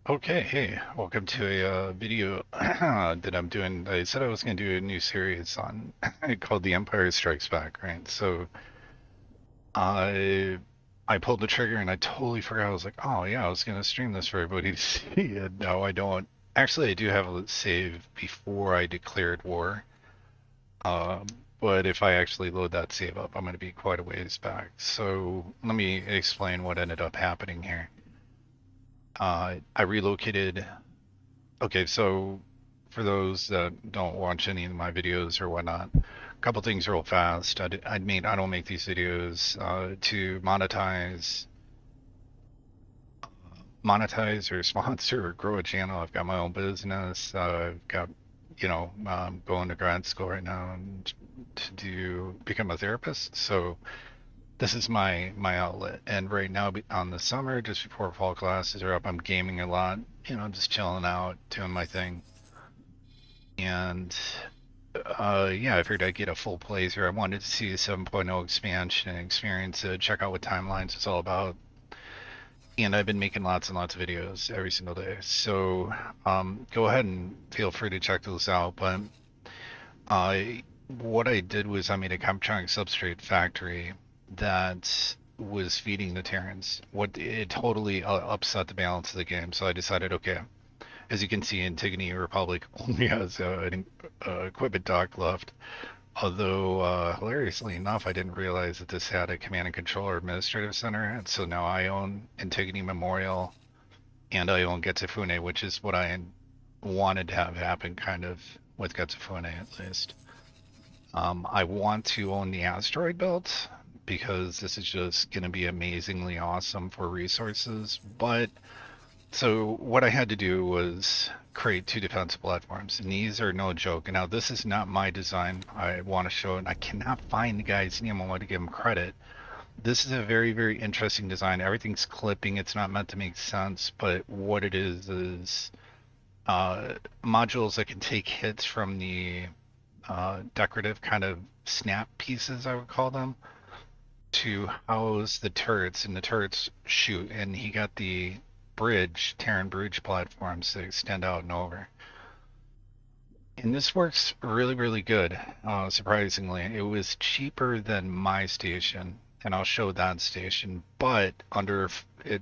Okay, hey, welcome to a video that I'm doing. I said I was going to do a new series on called The Empire Strikes Back, right? So I I pulled the trigger and I totally forgot. I was like, oh yeah, I was going to stream this for everybody to see. And no, I don't. Actually, I do have a save before I declared war. Um, but if I actually load that save up, I'm going to be quite a ways back. So let me explain what ended up happening here. I relocated. Okay, so for those that don't watch any of my videos or whatnot, a couple things real fast. I don't make these videos to monetize or sponsor or grow a channel. I've got my own business. I've got, going to grad school right now and to become a therapist. So this is my outlet. And right now on the summer, just before fall classes are up, I'm gaming a lot. Just chilling out, doing my thing. And yeah, I figured I'd get a full playthrough. I wanted to see the 7.0 expansion and experience it, check out what Timelines is all about. And I've been making lots and lots of videos every single day. So go ahead and feel free to check those out. But I, what I did was I made a Comtronic substrate factory that was feeding the Terrans. What it totally upset the balance of the game. So I decided, okay, as you can see, Antigone Republic only has an equipment dock left. Although, hilariously enough, I didn't realize that this had a command and control or administrative center. And so now I own Antigone Memorial and I own Getsufune, which is what I wanted to have happen kind of with Getsufune at least. I want to own the asteroid belt because this is just going to be amazingly awesome for resources. But so what I had to do was create two defensive platforms, and these are no joke. And now this is not my design. I want to show it. I cannot find the guy's name. I want to give him credit. This is a very, very interesting design. Everything's clipping. It's not meant to make sense, but what it is modules that can take hits from the decorative kind of snap pieces, I would call them, to house the turrets, and the turrets shoot. And he got the Terran bridge platforms that extend out and over. And this works really, really good, surprisingly. It was cheaper than my station, and I'll show that station. But under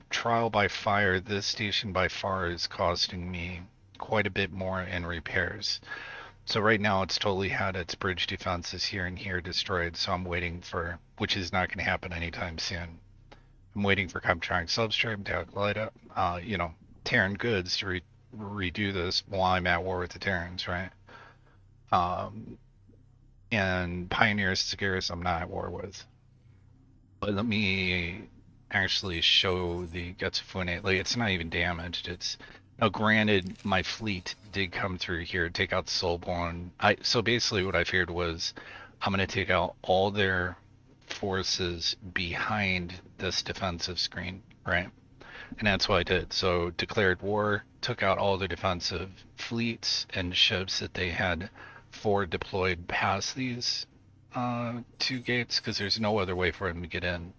trial by fire, this station by far is costing me quite a bit more in repairs. So right now it's totally had its bridge defenses here and here destroyed, so I'm waiting for, which is not going to happen anytime soon. I'm waiting for Comtronic Substrate to light up, Terran goods to redo this while I'm at war with the Terrans, right? Um, and Pioneers, Sagaris, I'm not at war with. But let me actually show the Getsufune. Like, it's not even damaged. It's now granted, my fleet did come through here, take out Soulborn. So basically, what I feared was I'm gonna take out all their forces behind this defensive screen, right? And that's what I did. So declared war, took out all the defensive fleets and ships that they had forward deployed past these two gates because there's no other way for them to get in.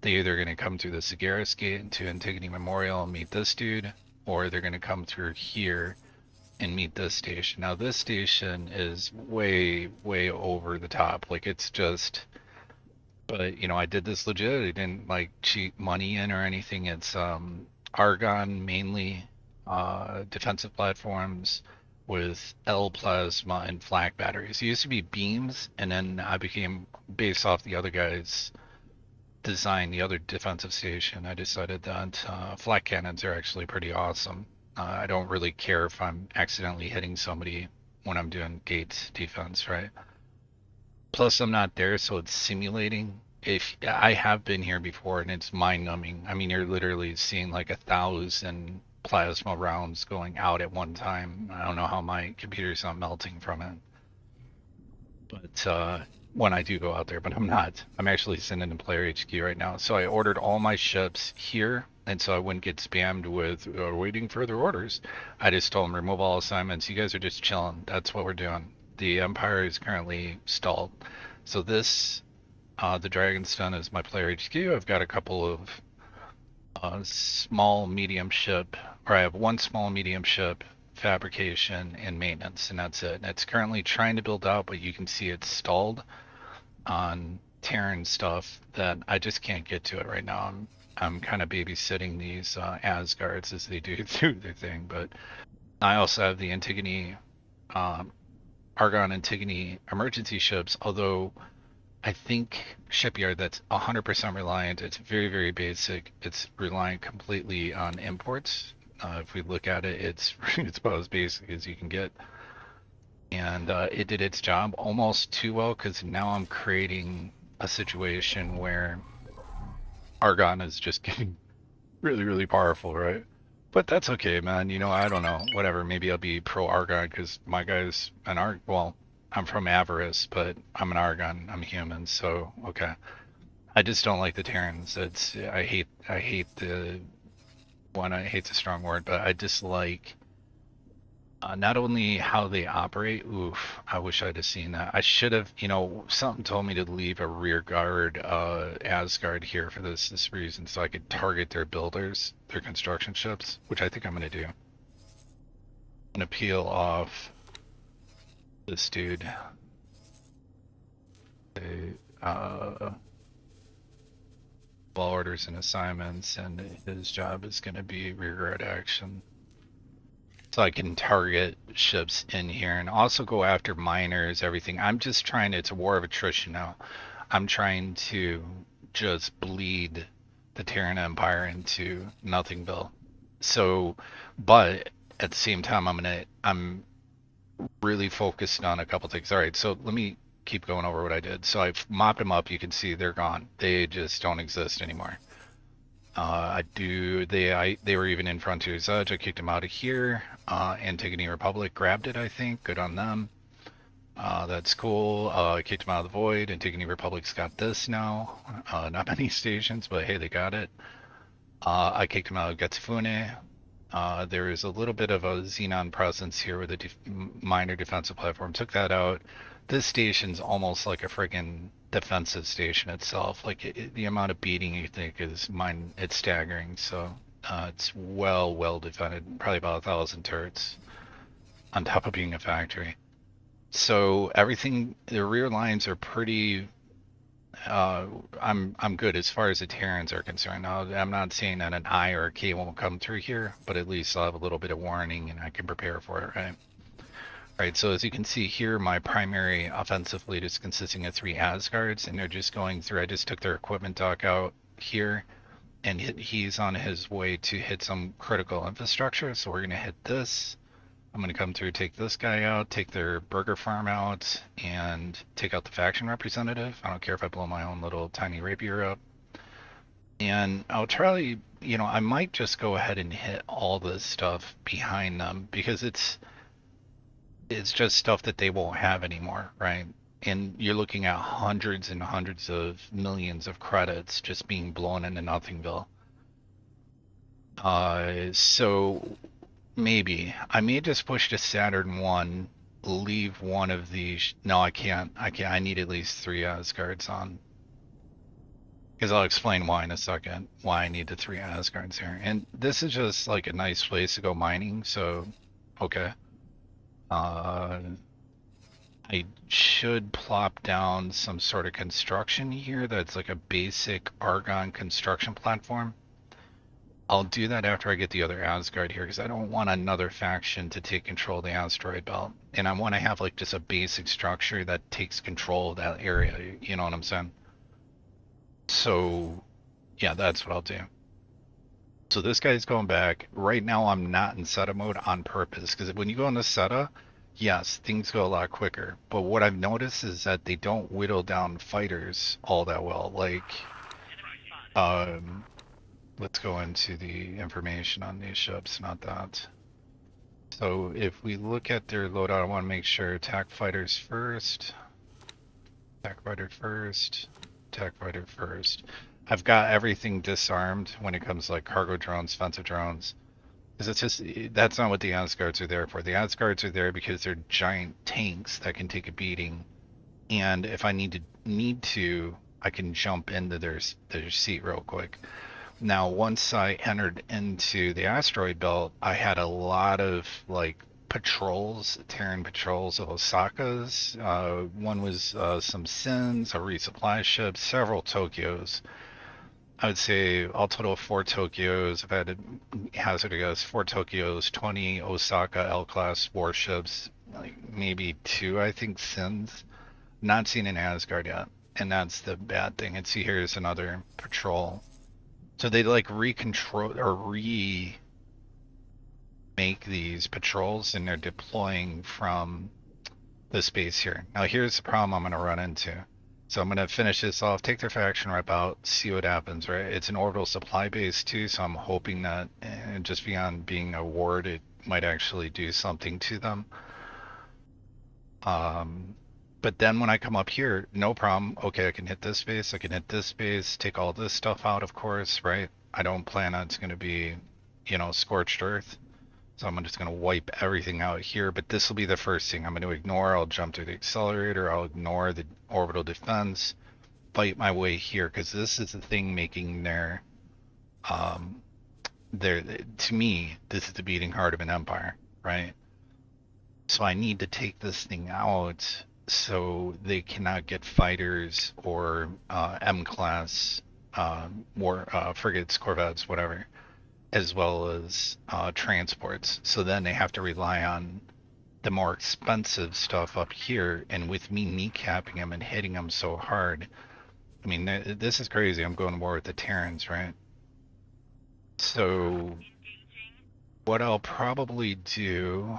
They're either going to come through the Sagaris gate into Antigone Memorial and meet this dude, or they're going to come through here and meet this station. Now this station is way, way over the top. Like it's just, but I did this legit. I didn't like cheat money in or anything. It's Argon mainly, defensive platforms with L plasma and flak batteries. It used to be beams, and then I became based off the other guy's design, the other defensive station. I decided that flak cannons are actually pretty awesome. I don't really care if I'm accidentally hitting somebody when I'm doing gate defense, right? Plus, I'm not there, so it's simulating. If I have been here before, and it's mind-numbing. I mean, you're literally seeing like 1,000 plasma rounds going out at one time. I don't know how my computer's not melting from it, but when I do go out there, but I'm not. I'm actually sitting in player HQ right now. So I ordered all my ships here, and so I wouldn't get spammed with waiting further orders. I just told them remove all assignments. You guys are just chilling. That's what we're doing. The Empire is currently stalled. So this, the Dragon's Den is my player HQ. I've got a couple of small, medium ship or I have one small medium ship, fabrication, and maintenance, and that's it. And it's currently trying to build out, but you can see it's stalled on Terran stuff that I just can't get to it right now. I'm kind of babysitting these Asgards as they do through their thing, but I also have the Antigone, um, Argon Antigone emergency ships, although I think shipyard that's 100% reliant. It's very, very basic. It's reliant completely on imports. If we look at it, it's about as basic as you can get. And it did its job almost too well because now I'm creating a situation where Argon is just getting really, really powerful, right? But that's okay, man. You know, I don't know. Whatever. Maybe I'll be pro Argon because my guy's an Arg. Well, I'm from Avarice, but I'm an Argon. I'm human, so okay. I just don't like the Terrans. It's I hate the one. I hate's a strong word, but I dislike not only how they operate. Oof, I wish I'd have seen that. I should have. You know, something told me to leave a rear guard Asgard here for this reason, so I could target their builders, their construction ships, which I think I'm gonna do. I'm gonna peel off this dude. Uh, ball orders and assignments, and his job is going to be rear guard action. So I can target ships in here and also go after miners, everything. I'm just trying to, it's a war of attrition now. I'm trying to just bleed the Terran Empire into Nothingville. So, but at the same time, I'm really focused on a couple things. All right, so let me keep going over what I did. So I've mopped them up. You can see they're gone. They just don't exist anymore. They were even in Frontier's Edge. I kicked them out of here. Antigone Republic grabbed it, I think. Good on them. That's cool. I kicked them out of the Void. Antigone Republic's got this now. Not many stations, but hey, they got it. I kicked them out of Getsufune. There is a little bit of a Xenon presence here with a minor defensive platform. Took that out. This station's almost like a friggin' defensive station itself. Like the amount of beating you think is mine, it's staggering. So it's well defended. Probably about 1,000 turrets on top of being a factory. So everything, the rear lines are pretty. I'm good as far as the Terrans are concerned. Now, I'm not saying that an I or a K won't come through here, but at least I'll have a little bit of warning and I can prepare for it, right? Right, so as you can see here, my primary offensive fleet is consisting of 3 Asgards, and they're just going through. I just took their equipment dock out here, and he's on his way to hit some critical infrastructure. So we're gonna hit this. I'm gonna come through, take this guy out, take their burger farm out, and take out the faction representative. I don't care if I blow my own little tiny rapier up. And I'll try, you know, I might just go ahead and hit all this stuff behind them because it's just stuff that they won't have anymore, right? And you're looking at hundreds and hundreds of millions of credits just being blown into Nothingville. So maybe I may just push to Saturn 1, leave one of these. No, I can't. I need at least 3 Asgards on. Because I'll explain why in a second, why I need the 3 Asgards here. And this is just like a nice place to go mining, so okay. I should plop down some sort of construction here that's like a basic Argon construction platform. I'll do that after I get the other Asgard here because I don't want another faction to take control of the asteroid belt. And I want to have like just a basic structure that takes control of that area. You know what I'm saying? So yeah, that's what I'll do. So this guy's going back. Right now I'm not in SETA mode on purpose because when you go into SETA, yes, things go a lot quicker. But what I've noticed is that they don't whittle down fighters all that well. Like, let's go into the information on these ships, not that. So if we look at their loadout, I want to make sure attack fighters first. Attack fighter first. Attack fighter first. I've got everything disarmed when it comes to like cargo drones, offensive drones. Because it's just, that's not what the Asgards are there for. The Asgards are there because they're giant tanks that can take a beating. And if I need to, I can jump into their seat real quick. Now, once I entered into the asteroid belt, I had a lot of like patrols, Terran patrols of Osaka's. One was some Sins, a resupply ship, several Tokyos. I would say all total 4 Tokyos. I've had to hazard a guess, 4 Tokyos, 20 Osaka L-class warships, like maybe 2, I think, Sins. Not seen in Asgard yet, and that's the bad thing. And see, here's another patrol. So they like recontrol or remake these patrols, and they're deploying from the space here. Now here's the problem I'm going to run into. So I'm going to finish this off, take their faction rep out, see what happens, right? It's an orbital supply base too, so I'm hoping that just beyond being a ward, it might actually do something to them. But then when I come up here, no problem. Okay, I can hit this base, I can hit this base, take all this stuff out, of course, right? I don't plan on it's going to be, scorched earth. So I'm just going to wipe everything out here, but this will be the first thing I'm going to ignore. I'll jump to the accelerator, I'll ignore the orbital defense, fight my way here, because this is the thing making to me, this is the beating heart of an empire, right? So I need to take this thing out so they cannot get fighters or M-class frigates, corvettes, whatever, as well as transports. So then they have to rely on the more expensive stuff up here. And with me kneecapping them and hitting them so hard, I mean, this is crazy. I'm going to war with the Terrans, right? So what I'll probably do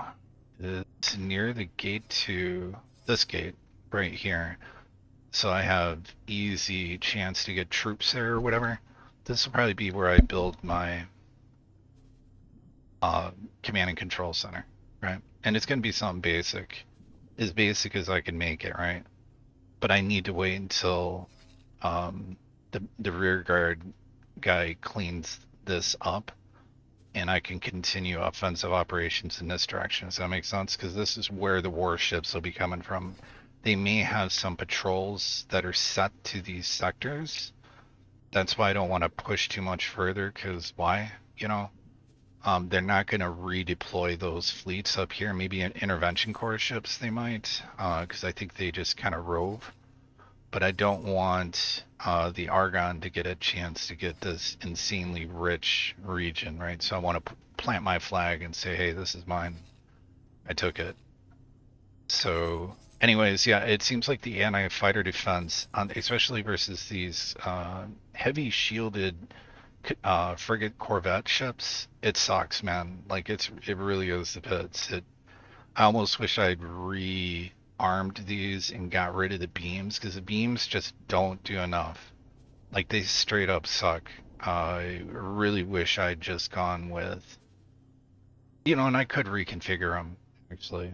is near the gate to this gate right here. So I have easy chance to get troops there or whatever. This will probably be where I build my command and control center, right? And it's going to be something basic, as basic as I can make it, right? But I need to wait until the rear guard guy cleans this up, and I can continue offensive operations in this direction. Does that make sense? Because this is where the warships will be coming from. They may have some patrols that are set to these sectors. That's why I don't want to push too much further, because why? They're not going to redeploy those fleets up here. Maybe in intervention corps ships they might, because I think they just kind of rove. But I don't want the Argon to get a chance to get this insanely rich region, right? So I want to plant my flag and say, hey, this is mine. I took it. So anyways, yeah, it seems like the anti-fighter defense, especially versus these heavy shielded frigate corvette ships, it sucks, man. Like it really is the pits. I almost wish I'd rearmed these and got rid of the beams, because the beams just don't do enough. Like they straight up suck. I really wish I'd just gone with, and I could reconfigure them actually.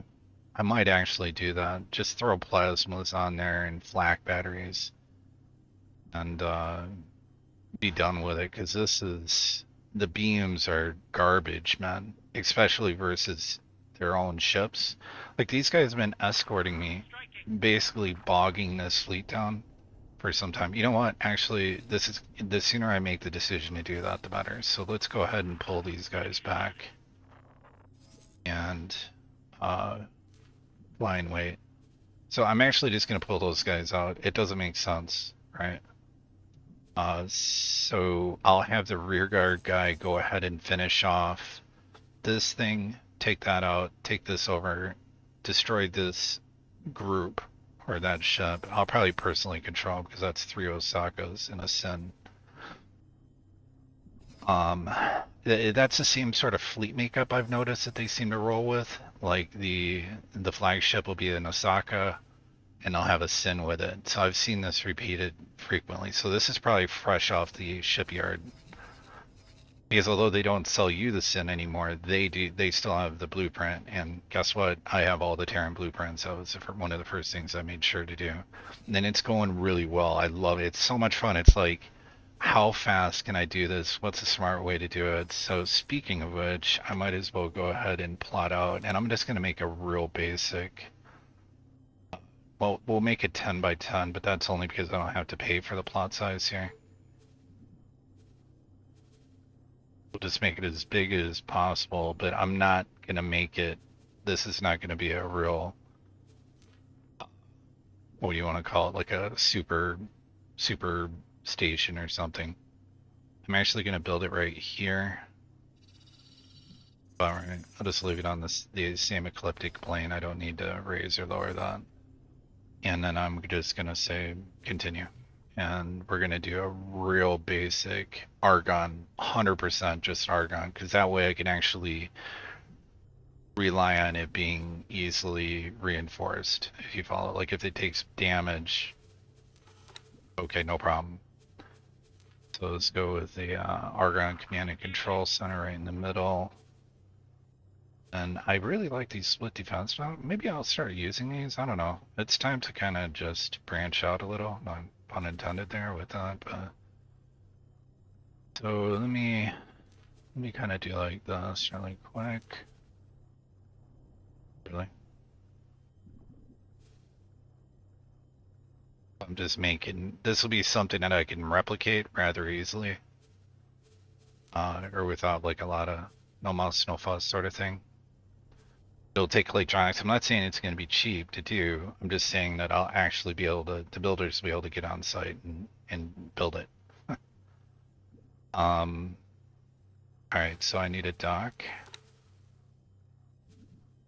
I might actually do that. Just throw plasmas on there and flak batteries and be done with it, because the beams are garbage, man, especially versus their own ships. Like these guys have been escorting me, basically bogging this fleet down for some time. You know what? Actually, the sooner I make the decision to do that, the better. So let's go ahead and pull these guys back and fly and wait. So I'm actually just gonna pull those guys out. It doesn't make sense, right? So I'll have the rear guard guy go ahead and finish off this thing, take that out, take this over, destroy this group or that ship. I'll probably personally control because that's 3 Osakas in a Sin. That's the same sort of fleet makeup I've noticed that they seem to roll with. Like the flagship will be an Osaka, and they'll have a Sin with it. So I've seen this repeated frequently. So this is probably fresh off the shipyard. Because although they don't sell you the Sin anymore, they still have the blueprint. And guess what? I have all the Terran blueprints. That was one of the first things I made sure to do. And then it's going really well. I love it. It's so much fun. It's like, how fast can I do this? What's a smart way to do it? So speaking of which, I might as well go ahead and plot out. And I'm just going to make a real basic. Well, we'll make it 10 by 10, but that's only because I don't have to pay for the plot size here. We'll just make it as big as possible, but I'm not gonna make it. This is not gonna be a real, what do you want to call it, like a super station or something. I'm actually gonna build it right here. All right, I'll just leave it on the same ecliptic plane. I don't need to raise or lower that. And then I'm just gonna say continue. And we're gonna do a real basic argon, 100% just argon, because that way I can actually rely on it being easily reinforced. If you follow, like if it takes damage, okay, no problem. So let's go with the Argon Command and Control Center right in the middle. And I really like these split defense. Maybe I'll start using these. I don't know. It's time to kind of just branch out a little. No pun intended there with that. But so let me kind of do like this really quick. Really. I'm just making, this will be something that I can replicate rather easily. Or without like a lot of no muss, no fuss sort of thing. It'll take electronics. I'm not saying it's going to be cheap to do. I'm just saying that I'll actually be able to, the builders will be able to get on site and build it. All right, so I need a dock.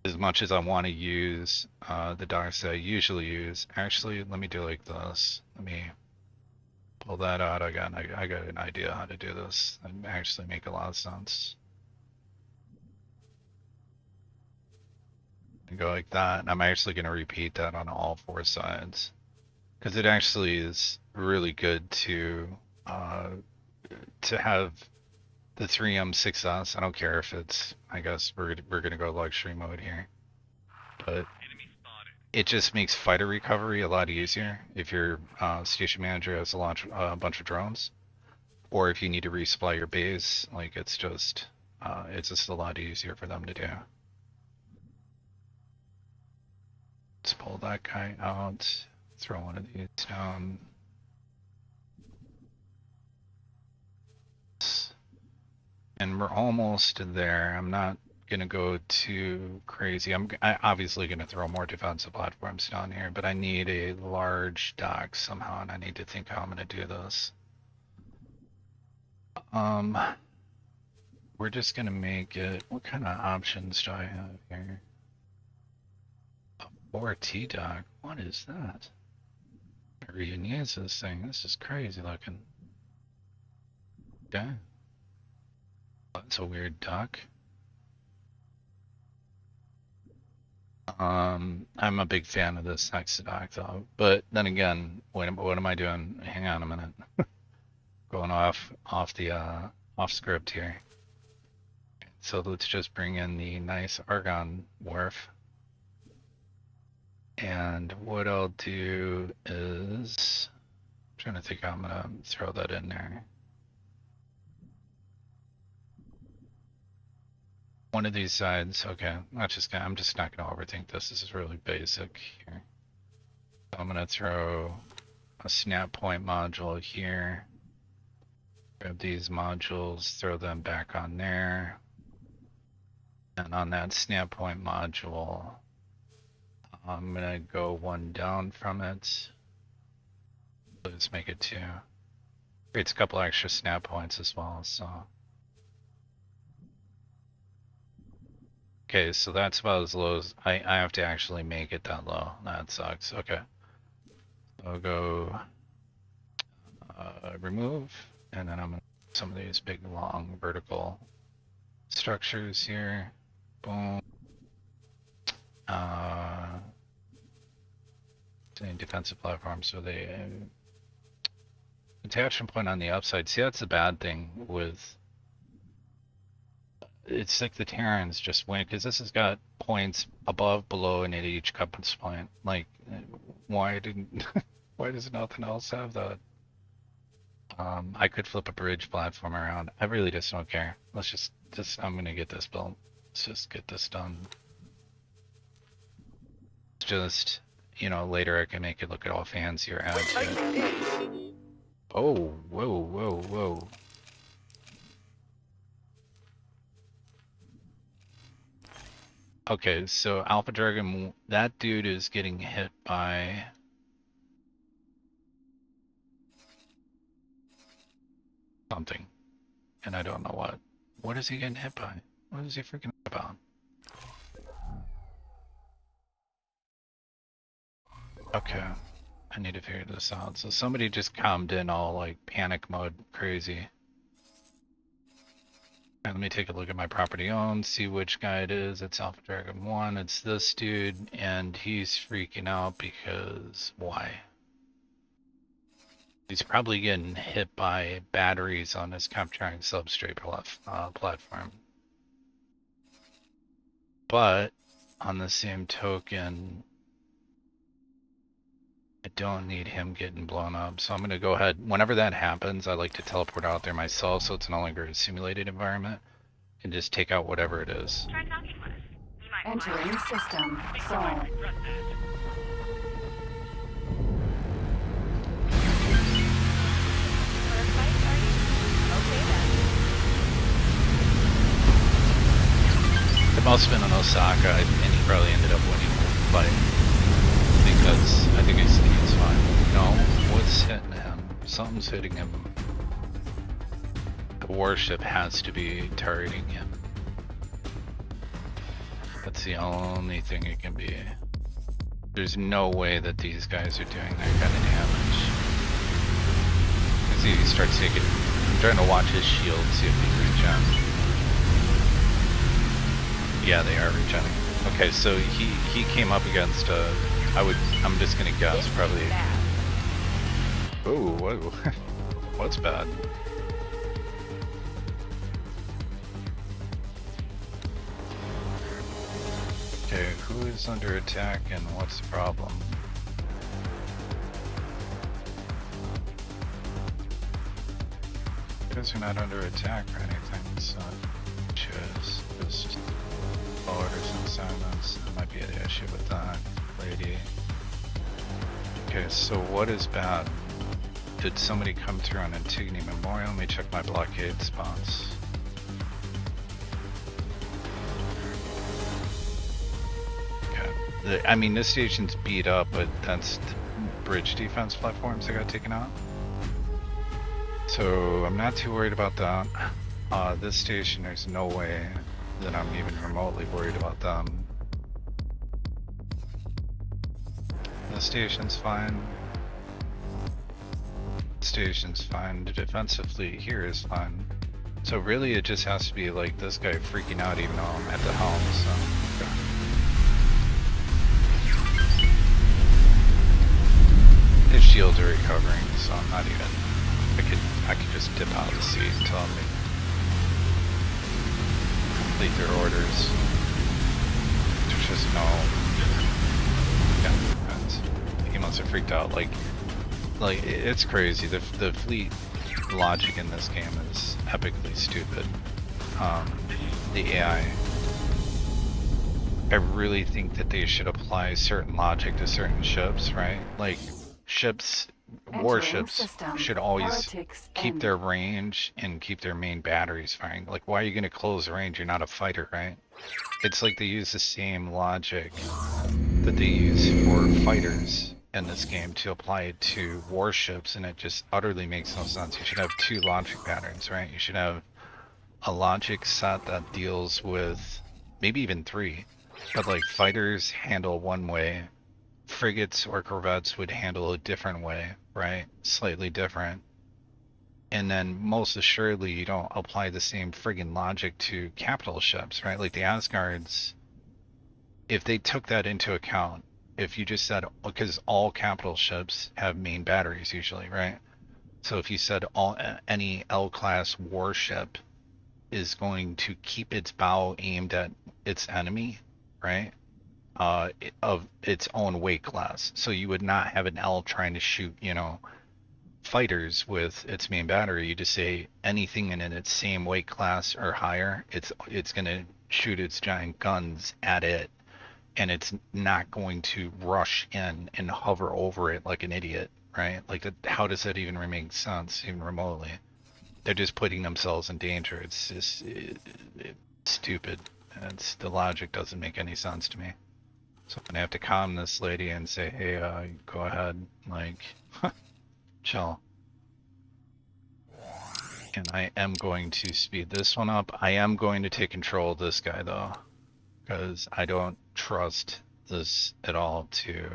As much as I want to use the docks that I usually use, actually, let me do like this. Let me pull that out. I got an idea how to do this and actually make a lot of sense. And go like that. And I'm actually going to repeat that on all four sides because it actually is really good to have the 3M 6S. I don't care if it's, I guess we're gonna go luxury mode here, but it just makes fighter recovery a lot easier if your station manager has to launch a bunch of drones, or if you need to resupply your base. Like it's just a lot easier for them to do. Let's pull that guy out. Throw one of these down. And we're almost there. I'm not gonna go too crazy. I'm obviously gonna throw more defensive platforms down here, but I need a large dock somehow, and I need to think how I'm gonna do this. We're just gonna make it. What kind of options do I have here? A 4T dock. What is that? I never even use this thing. This is crazy looking. Okay. That's a weird dock. I'm a big fan of this Hexadock though, but then again, what am I doing? Hang on a minute. Going off the off script here. So let's just bring in the nice Argon wharf. And what I'll do is, I'm trying to think how I'm gonna throw that in there. One of these sides, okay. I'm just not gonna overthink this. This is really basic here. So I'm gonna throw a snap point module here. Grab these modules, throw them back on there. And on that snap point module, I'm gonna go one down from it. Let's make it two. Creates a couple extra snap points as well, so. Okay, so that's about as low as I have to actually make it that low. That sucks. Okay. So I'll go remove, and then I'm gonna put some of these big long vertical structures here. Boom. Defensive platform, so they attachment point on the upside. See, that's the bad thing with. It's like the Terrans just win because this has got points above, below, and at each compass point. Like, why didn't? Why does nothing else have that? I could flip a bridge platform around. I really just don't care. Let's just I'm gonna get this built. Let's just get this done. It's just, later I can make it look all fancier. Add to it. Oh, whoa. Okay, so Alpha Dragon, that dude is getting hit by something, and I don't know what. What is he getting hit by? What is he freaking about? Okay, I need to figure this out. So somebody just calmed in all like panic mode crazy. And let me take a look at my property owned, see which guy it is. It's Alpha Dragon 1. It's this dude, and he's freaking out because why? He's probably getting hit by batteries on his Capturing Substrate platform. But on the same token, I don't need him getting blown up. So I'm going to go ahead. Whenever that happens, I like to teleport out there myself so it's no longer a simulated environment and just take out whatever it is. Entering system. Sol. It must have been in Osaka, and he probably ended up winning the fight. Because I think he's fine. No, what's hitting him? Something's hitting him. The warship has to be targeting him. That's the only thing it can be. There's no way that these guys are doing that kind of damage. As he starts taking... I'm trying to watch his shield, see if he regen. Yeah, they are regenning. Okay, so he came up against I'm just gonna guess probably. Oh, whoa. What's bad? Okay, who is under attack and what's the problem? Because you're not under attack or anything, so just orders and silence. There might be an issue with that lady. Okay, so what is bad? Did somebody come through on Antigone Memorial? Let me check my blockade spots. Okay. I mean, this station's beat up, but that's the bridge defense platforms that got taken out. So I'm not too worried about that. This station, there's no way that I'm even remotely worried about them. The station's fine. The station's fine. The defensive fleet here is fine. So really it just has to be like this guy freaking out even though I'm at the helm, so. Okay. His shields are recovering, so I'm not even... I could just dip out of the seat and tell him to complete their orders. There's just no... Yeah, he must have freaked out. Like it's crazy. The fleet logic in this game is epically stupid. The AI. I really think that they should apply certain logic to certain ships, right? Like ships, warships should always keep their range and keep their main batteries firing. Like, why are you going to close the range? You're not a fighter, right? It's like they use the same logic that they use for fighters in this game to apply it to warships, and it just utterly makes no sense. You should have two logic patterns, right? You should have a logic set that deals with maybe even three, but like fighters handle one way, frigates or corvettes would handle a different way, right? Slightly different. And then most assuredly you don't apply the same friggin' logic to capital ships, right? Like the Asgards, if they took that into account, if you just said, because all capital ships have main batteries usually, right? So if you said any L-class warship is going to keep its bow aimed at its enemy, right? Of its own weight class. So you would not have an L trying to shoot, fighters with its main battery. You just say anything in its same weight class or higher, it's gonna shoot its giant guns at it, and it's not going to rush in and hover over it like an idiot, right? Like, how does that even make sense, even remotely? They're just putting themselves in danger. It's just it's stupid. The logic doesn't make any sense to me. So I'm gonna have to calm this lady and say, hey, go ahead, like, chill. And I am going to speed this one up. I am going to take control of this guy though, because I don't trust this at all to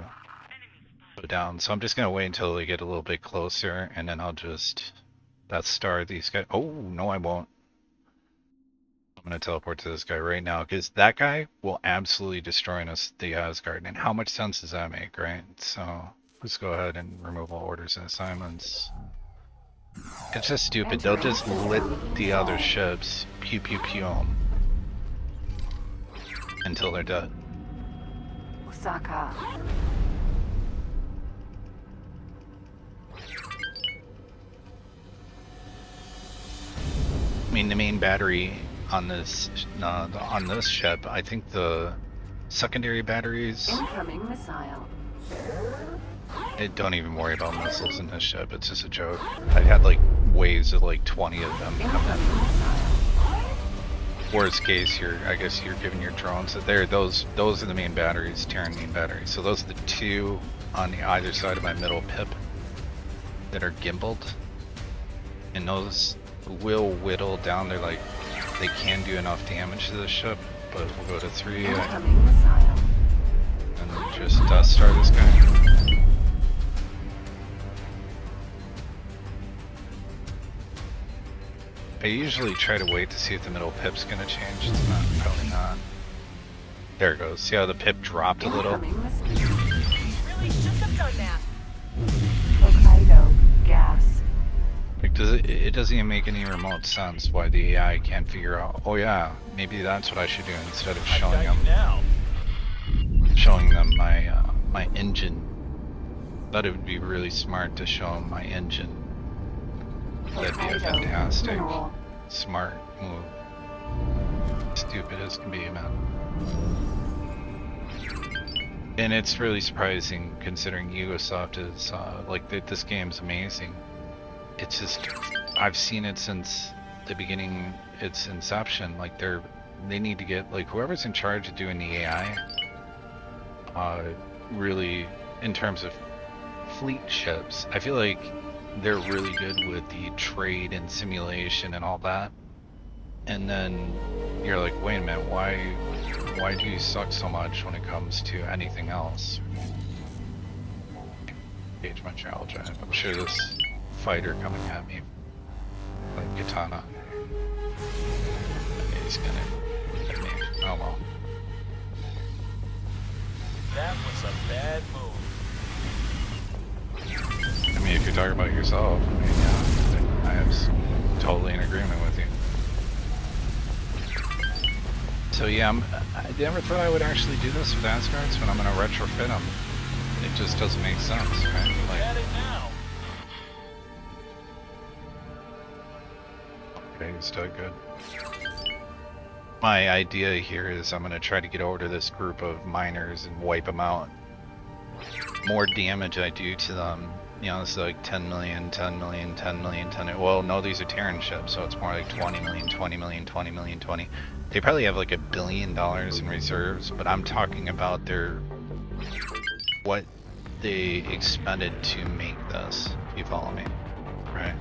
go down. So I'm just gonna wait until we get a little bit closer, and then I'll just star these guys. Oh no, I won't. I'm gonna teleport to this guy right now because that guy will absolutely destroy us, the Asgard. And how much sense does that make, right? So let's go ahead and remove all orders and assignments. It's just stupid. They'll just lit the other ships, pew pew pew them, until they're dead. Osaka. I mean, the main battery on this ship, I think the secondary batteries. Incoming missile. Don't even worry about missiles in this ship. It's just a joke. I had like waves of like 20 of them come in. Worst case, I guess you're giving your drones. Those are the main batteries, Terran main batteries. So those are the two on the either side of my middle pip that are gimbaled, and those will whittle down. They can do enough damage to the ship, but we'll go to 3 Incoming missile. and just start this guy. I usually try to wait to see if the middle pip's gonna change. It's not, probably not. There it goes. See how the pip dropped a little? Incoming missile. Really should have done that. Hokkaido. Gas. Like, it doesn't even make any remote sense why the AI can't figure out, oh yeah, maybe that's what I should do instead of showing them my engine. Thought it would be really smart to show them my engine. That'd be a fantastic, Mineral. smart move. Stupid as can be, man. And it's really surprising considering Ubisoft is, this game's amazing. It's just, I've seen it since the beginning, its inception. Like, they need to get, like, whoever's in charge of doing the AI, really, in terms of fleet ships, I feel like they're really good with the trade and simulation and all that. And then you're like, wait a minute, why do you suck so much when it comes to anything else? Gauge my travel drive. I'm sure this fighter coming at me, like Katana, he's gonna hit me. Oh well. That was a bad move. I mean, if you're talking about yourself, I mean, yeah, I am totally in agreement with you. So yeah, I never thought I would actually do this with Asgards, but I'm gonna retrofit them. It just doesn't make sense, right? Like, At it now. okay, he's still good. My idea here is I'm gonna try to get over to this group of miners and wipe them out. More damage I do to them, you know, it's like 10 million, 10 million, 10 million, 10. Well, no, these are Terran ships, so it's more like 20 million, 20 million, 20 million, 20. They probably have like $1 billion in reserves, but I'm talking about what they expended to make this, if you follow me, right?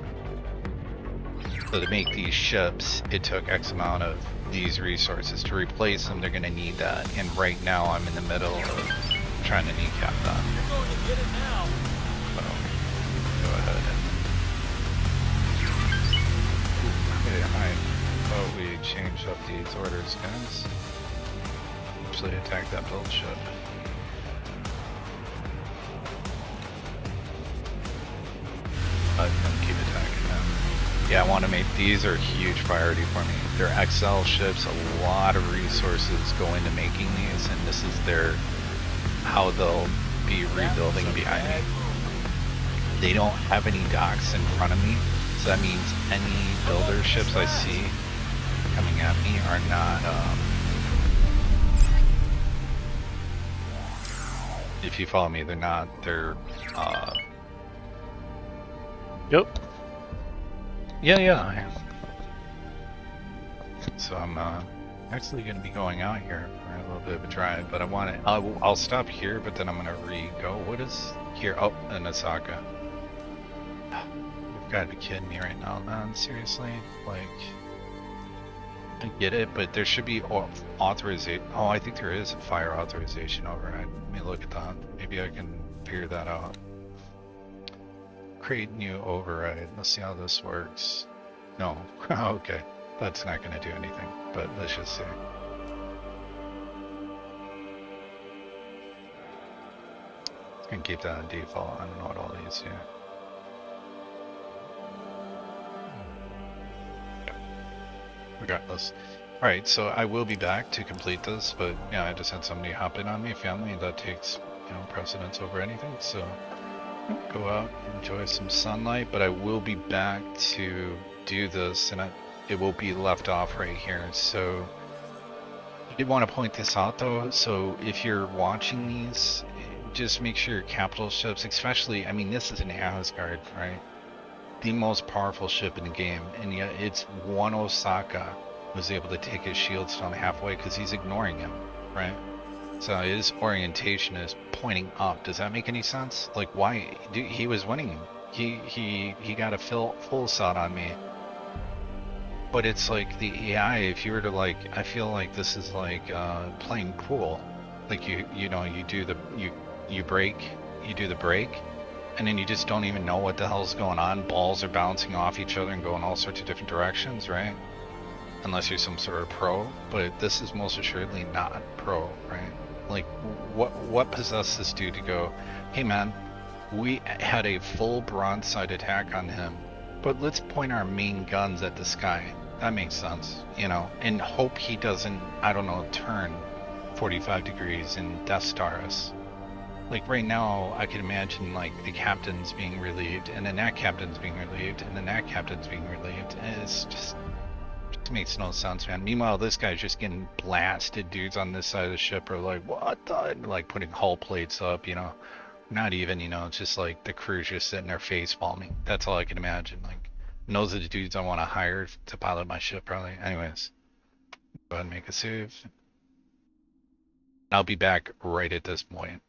So to make these ships, it took X amount of these resources. To replace them, they're gonna need that, and right now I'm in the middle of trying to kneecap that. You're going to get it now. So, go ahead and... Okay, I thought we changed up these orders, guys. Actually attack that build ship. I'm gonna keep attacking them. Yeah, I want to make, these are a huge priority for me. They're XL ships, a lot of resources go into making these, and this is how they'll be rebuilding behind me. They don't have any docks in front of me, so that means any builder ships I see coming at me are not, if you follow me, they're Yep. yeah. So I'm actually going to be going out here for a little bit of a drive, but I want to. I'll stop here, but then I'm going to go. What is here? Oh, in Osaka. You've got to be kidding me right now, man. Seriously? Like, I get it, but there should be authorization. Oh, I think there is a fire authorization override. Let me look at that. Maybe I can figure that out. Create new override. Let's see how this works. No. Okay. That's not going to do anything, but let's just see. I can keep that on default. I don't know what all these do. Regardless. Alright, so I will be back to complete this, but yeah, I just had somebody hop in on me, family, that takes, precedence over anything, so go out, enjoy some sunlight, but I will be back to do this, and it will be left off right here. So I did want to point this out though, so if you're watching these, just make sure your capital ships, especially, I mean, this is an Asgard, right? The most powerful ship in the game, and yet it's one Osaka was able to take his shields down halfway because he's ignoring him, right? So his orientation is pointing up. Does that make any sense? Like, why? Dude, he was winning. He got a full shot on me. But it's like the AI, if you were to like, I feel like this is like playing pool. Like you do you break, you do the break, and then you just don't even know what the hell's going on. Balls are bouncing off each other and going all sorts of different directions, right? Unless you're some sort of pro, but this is most assuredly not pro, right? Like, what possessed this dude to go, hey man, we had a full broadside attack on him, but let's point our main guns at the sky. That makes sense, and hope he doesn't, I don't know, turn 45 degrees and Death Star us. Like right now, I can imagine like the captain's being relieved, and then that captain's being relieved, and then that captain's being relieved, and it's just makes no sense, man. Meanwhile, this guy's just getting blasted. Dudes on this side of the ship are like, what the? Like putting hull plates up, Not even, it's just like the crew's just sitting there face palming. That's all I can imagine. Like, and those are the dudes I want to hire to pilot my ship, probably. Anyways, go ahead and make a save. I'll be back right at this point.